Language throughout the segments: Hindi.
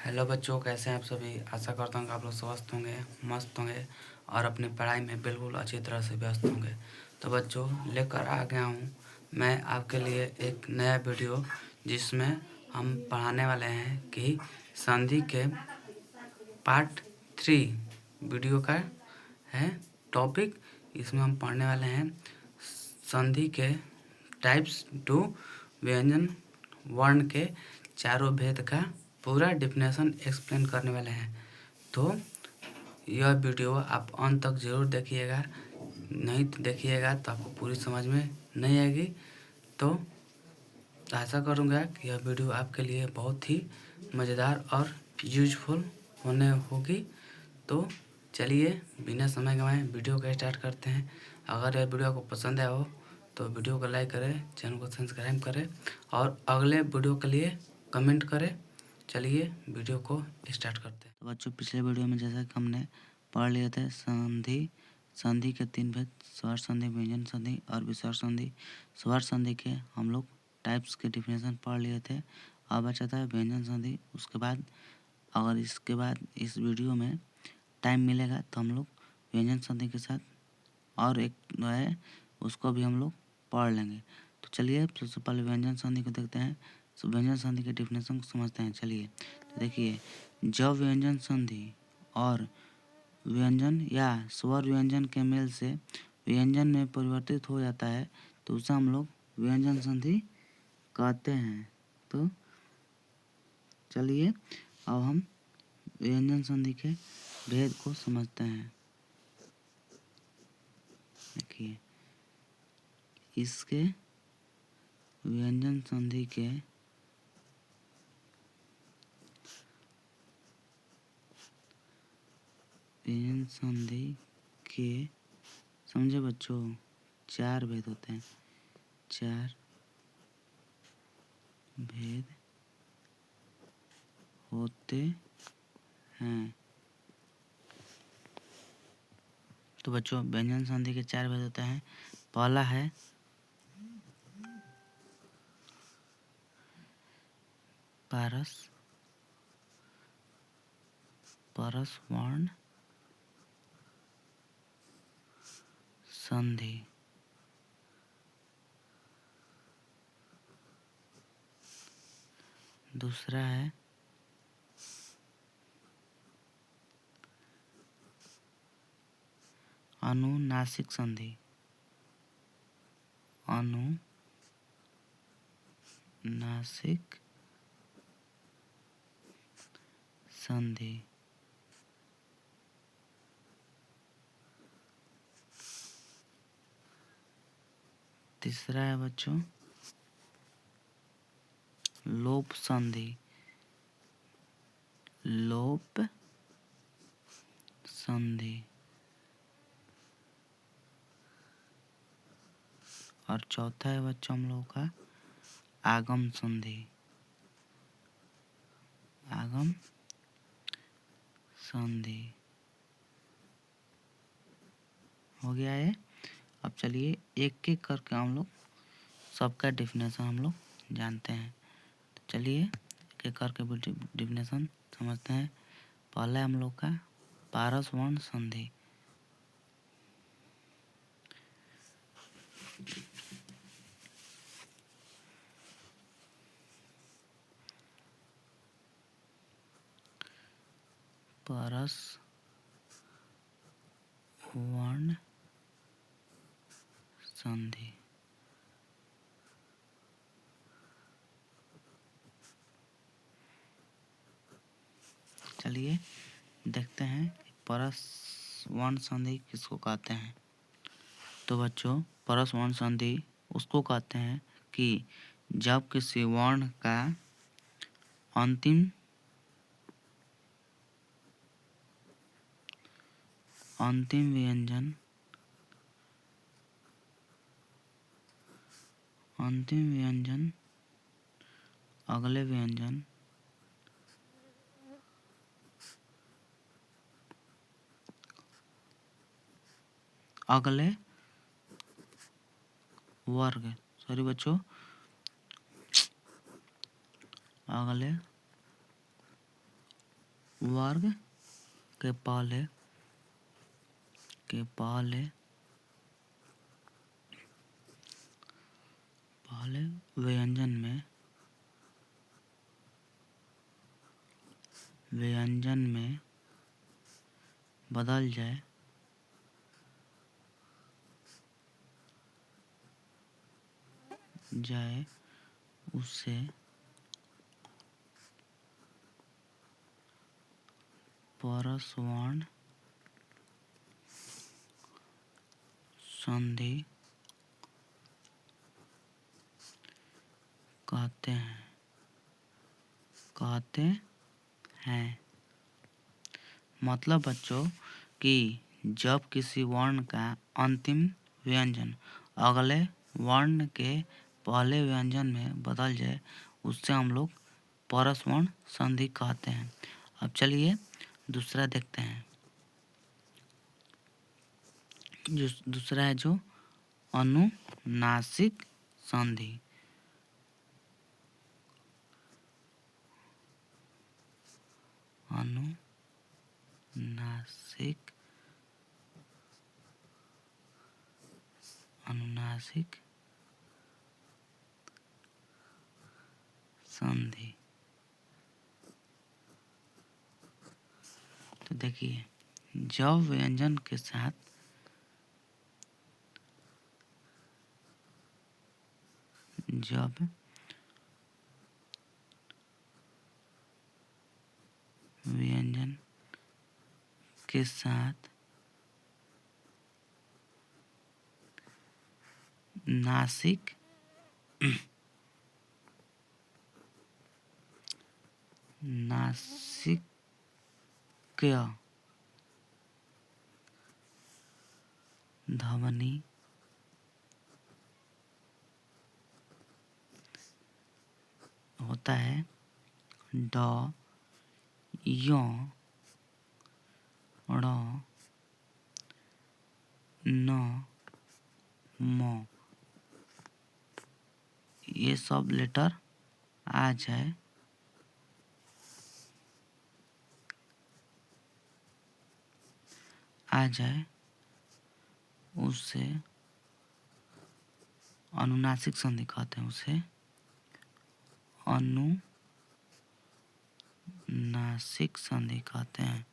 हेलो बच्चों, कैसे हैं आप सभी। आशा करता हूँ कि आप लोग स्वस्थ होंगे, मस्त होंगे और अपनी पढ़ाई में बिल्कुल अच्छी तरह से व्यस्त होंगे। तो बच्चों, लेकर आ गया हूँ मैं आपके लिए एक नया वीडियो, जिसमें हम पढ़ाने वाले हैं कि संधि के पार्ट 3 वीडियो का है टॉपिक। इसमें हम पढ़ने वाले हैं संधि के टाइप्स टू व्यंजन वर्ण के चारों भेद का पूरा डिफिनेशन एक्सप्लेन करने वाले हैं। तो यह वीडियो आप अंत तक ज़रूर देखिएगा, नहीं देखिएगा तो आपको पूरी समझ में नहीं आएगी। तो आशा करूँगा कि यह वीडियो आपके लिए बहुत ही मज़ेदार और यूजफुल होने होगी। तो चलिए बिना समय गंवाए वीडियो का स्टार्ट करते हैं। अगर यह वीडियो आपको पसंद आया हो तो वीडियो को लाइक करें, चैनल को सब्सक्राइब करें और अगले वीडियो के लिए कमेंट करें। चलिए वीडियो को स्टार्ट करते हैं। तो बच्चों, पिछले वीडियो में जैसा कि हमने पढ़ लिए थे संधि के 3 भेद, स्वर संधि, व्यंजन संधि और विसर्ग संधि। स्वर संधि के हम लोग टाइप्स के डिफिनेशन पढ़ लिए थे। अब बचा था व्यंजन संधि। उसके बाद अगर इसके बाद इस वीडियो में टाइम मिलेगा तो हम लोग व्यंजन संधि के साथ और एक है उसको भी हम लोग पढ़ लेंगे। तो चलिए सबसे पहले व्यंजन संधि को देखते हैं। तो व्यंजन संधि के डिफिनेशन को समझते हैं। चलिए तो देखिए, जब व्यंजन संधि और व्यंजन या स्वर व्यंजन के मेल से व्यंजन में परिवर्तित हो जाता है तो उसे हम लोग व्यंजन संधि कहते हैं। तो चलिए अब हम व्यंजन संधि के भेद को समझते हैं। देखिए, इसके व्यंजन संधि के व्यंजन संधि के समझे बच्चों 4 भेद होते हैं। 4 भेद होते हैं। तो बच्चों, व्यंजन संधि के 4 भेद होते हैं। पहला है परस वर्ण संधि। दूसरा है अनुनासिक संधि। अनुनासिक संधि। तीसरा है बच्चों लोप संधि। लोप संधि। और चौथा है बच्चों हम लोगों का आगम संधि। आगम संधि हो गया है। अब चलिए एक एक करके हम लोग सबका डिफिनेशन हम लोग जानते हैं। तो चलिए एक एक करके डिफिनेशन समझते हैं। पहला है हम लोग का पारस वर्ण संधि। पारस वर्ण संधि। चलिए देखते हैं परस वर्ण संधि किसको कहते हैं। तो बच्चों, परस वर्ण संधि उसको कहते हैं कि जब किसी वर्ण का अंतिम व्यंजन अगले व्यंजन अगले वर्ग सॉरी बच्चों अगले वर्ग के पहले व्यंजन में बदल जाए उसे परस्वर्ण संधि कहते हैं। मतलब बच्चों कि जब किसी वर्ण का अंतिम व्यंजन अगले वर्ण के पहले व्यंजन में बदल जाए उससे हम लोग परस्वर्ण संधि कहते हैं। अब चलिए दूसरा देखते हैं। जो दूसरा है जो अनुनासिक संधि। अनुनासिक संधि। तो देखिए जब व्यंजन के साथ नासिक ध्वनि होता है ड, य, ड़, न, म। ये सब लेटर आ जाए उससे अनुनासिक संधि कहते हैं। उसे अनुनासिक संधि कहते हैं।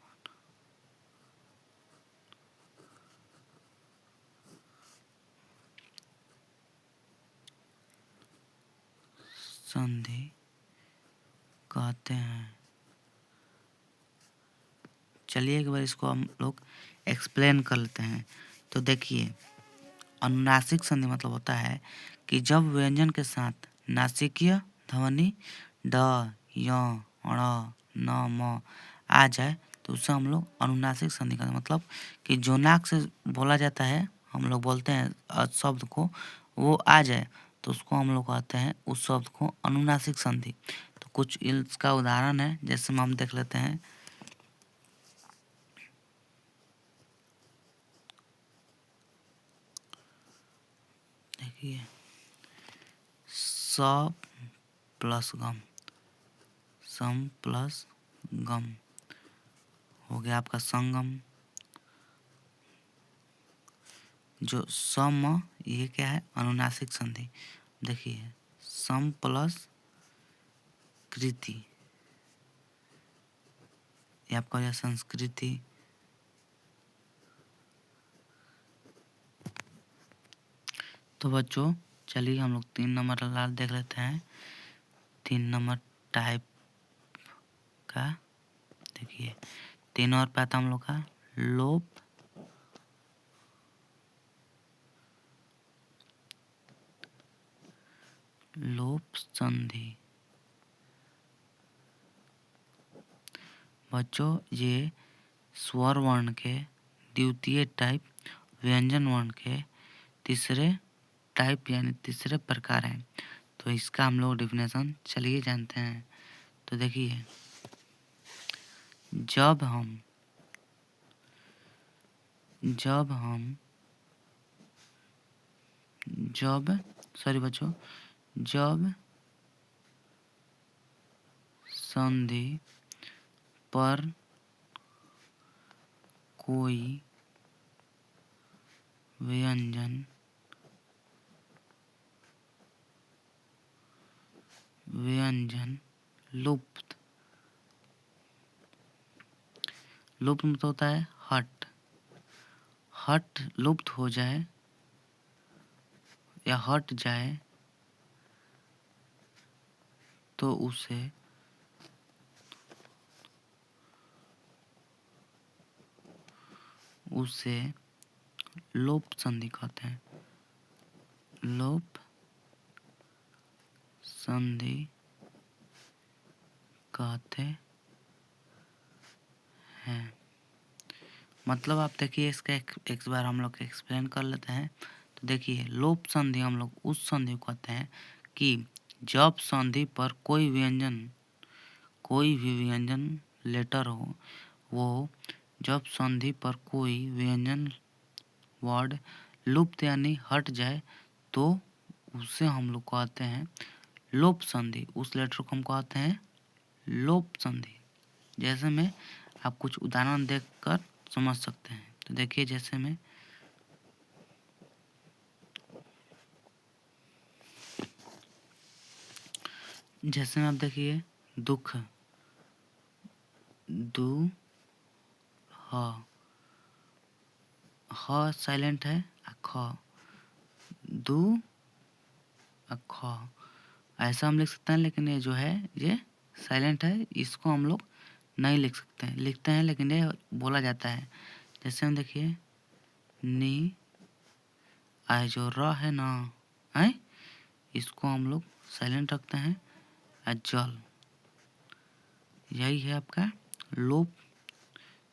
चलिए एक बार इसको हम लोग एक्सप्लेन कर लेते हैं। तो देखिए अनुनासिक संधि मतलब होता है कि जब व्यंजन के साथ नासिकीय ध्वनि ड, य, ण, न, म आ जाए तो उससे हम लोग अनुनासिक संधि कहते हैं। मतलब कि जो नाक से बोला जाता है, हम लोग बोलते हैं शब्द को, वो आ जाए तो उसको हम लोग कहते हैं उस शब्द को अनुनासिक संधि। तो कुछ इसका उदाहरण है, जैसे हम देख लेते हैं। देखिए स प्लस गम, सम प्लस गम हो गया आपका संगम। जो सम, ये क्या है? अनुनासिक संधि। देखिए सम प्लस कृति, ये आपका हो गया संस्कृति। तो बच्चों चलिए हम लोग 3 नंबर लाल देख लेते हैं। 3 नंबर टाइप का देखिए 3 और पाता हम लोग का लोप संधि। बच्चों ये स्वर वर्ण के द्वितीय टाइप व्यंजन वर्ण के तीसरे टाइप यानी तीसरे प्रकार हैं। तो इसका हम लोग डेफिनेशन चलिए जानते हैं। तो देखिए जब संधि पर कोई व्यंजन लुप्त मतलब होता है हट लुप्त हो जाए या हट जाए तो उसे लोप संधि कहते हैं। लोप संधि कहते हैं। मतलब आप देखिए इसका एक बार हम लोग एक्सप्लेन कर लेते हैं। तो देखिए लोप संधि हम लोग उस संधि को कहते हैं कि जब संधि पर कोई भी व्यंजन लेटर हो, वो जब संधि पर कोई व्यंजन वर्ड लुप्त यानी हट जाए तो उसे हम लोग कहते हैं लोप संधि। उस लेटर को हम कहते हैं लोप संधि। जैसे में आप कुछ उदाहरण देखकर समझ सकते हैं। तो देखिए जैसे में आप देखिए दुख ह साइलेंट है, ख दू ख ऐसा हम लिख सकते हैं, लेकिन ये जो है ये साइलेंट है, इसको हम लोग नहीं लिख सकते हैं। लिखते हैं लेकिन ये बोला जाता है। जैसे हम देखिए नी आए जो र है ना है, इसको हम लोग साइलेंट रखते हैं। जल, यही है आपका लोप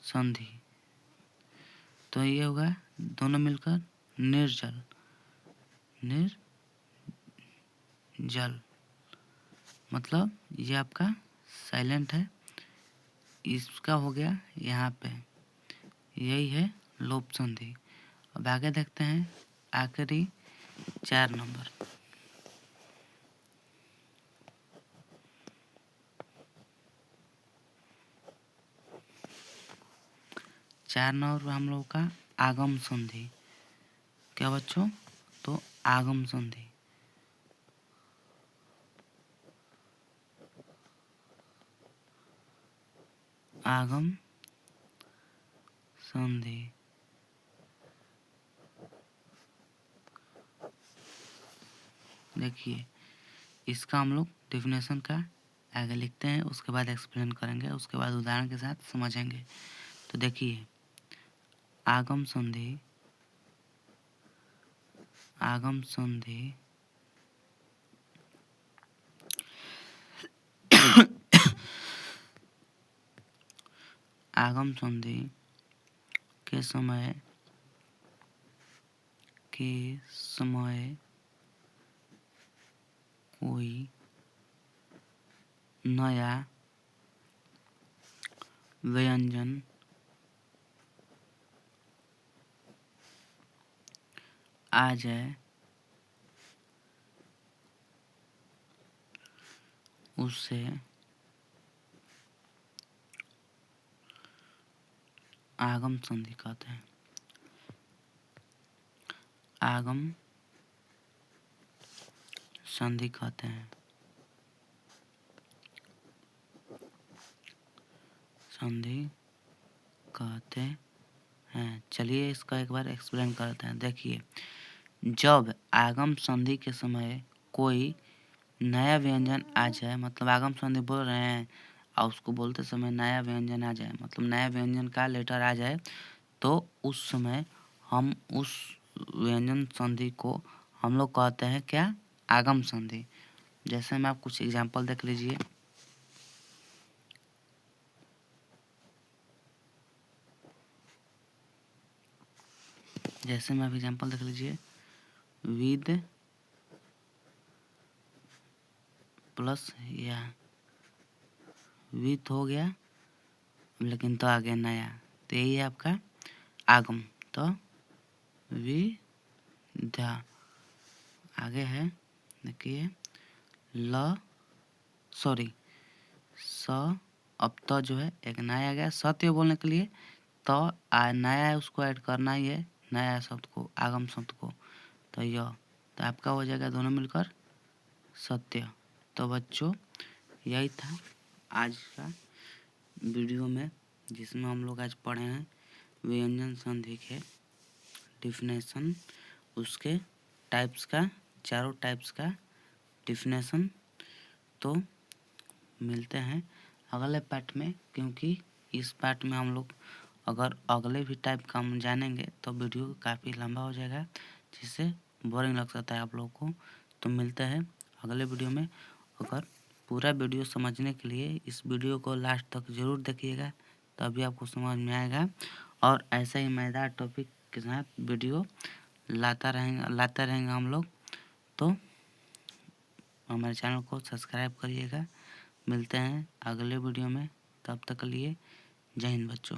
संधि। तो ये होगा दोनों मिलकर निर्जल। मतलब ये आपका साइलेंट है, इसका हो गया यहाँ पे, यही है लोप संधि। अब आगे देखते हैं आखिरी 4 नंबर। 4 नंबर हम लोग का आगम संधि। क्या बच्चों? तो आगम संधि। आगम संधि देखिए इसका हम लोग डेफिनेशन का आगे लिखते हैं, उसके बाद एक्सप्लेन करेंगे, उसके बाद उदाहरण के साथ समझेंगे। तो देखिए आगम संधि आगम संधि के समय कोई नया व्यंजन आ जाए उसे आगम संधि कहते हैं। आगम संधि कहते हैं। चलिए इसका एक बार एक्सप्लेन करते हैं। देखिए जब आगम संधि के समय कोई नया व्यंजन आ जाए, मतलब आगम संधि बोल रहे हैं और उसको बोलते समय नया व्यंजन आ जाए, मतलब नया व्यंजन का लेटर आ जाए, तो उस समय हम उस व्यंजन संधि को हम लोग कहते हैं क्या? आगम संधि। जैसे में आप कुछ एग्जांपल देख लीजिए। जैसे में आप एग्जांपल देख लीजिए, विद प्लस या विथ हो गया, लेकिन तो आगे नया, तो यही है आपका आगम। तो विधा आगे है, देखिए स अब तो जो है एक नया आ गया सत्य बोलने के लिए, तो नया है उसको ऐड करना ही है, नया शब्द को, आगम शब्द को। तो यह तो आपका हो जाएगा दोनों मिलकर सत्य। तो बच्चों यही था आज का वीडियो में, जिसमें हम लोग आज पढ़े हैं व्यंजन संधि के डिफिनेशन, उसके टाइप्स का, चारों टाइप्स का डिफिनेशन। तो मिलते हैं अगले पार्ट में, क्योंकि इस पार्ट में हम लोग अगर अगले भी टाइप का हम जानेंगे तो वीडियो काफ़ी लंबा हो जाएगा, जिससे बोरिंग लग सकता है आप लोगों को। तो मिलते हैं अगले वीडियो में। अगर पूरा वीडियो समझने के लिए इस वीडियो को लास्ट तक ज़रूर देखिएगा, तभी आपको समझ में आएगा। और ऐसा ही मज़ेदार टॉपिक के साथ वीडियो लाते रहेंगे हम लोग। तो हमारे चैनल को सब्सक्राइब करिएगा। मिलते हैं अगले वीडियो में, तब तक के लिए जय हिंद बच्चों।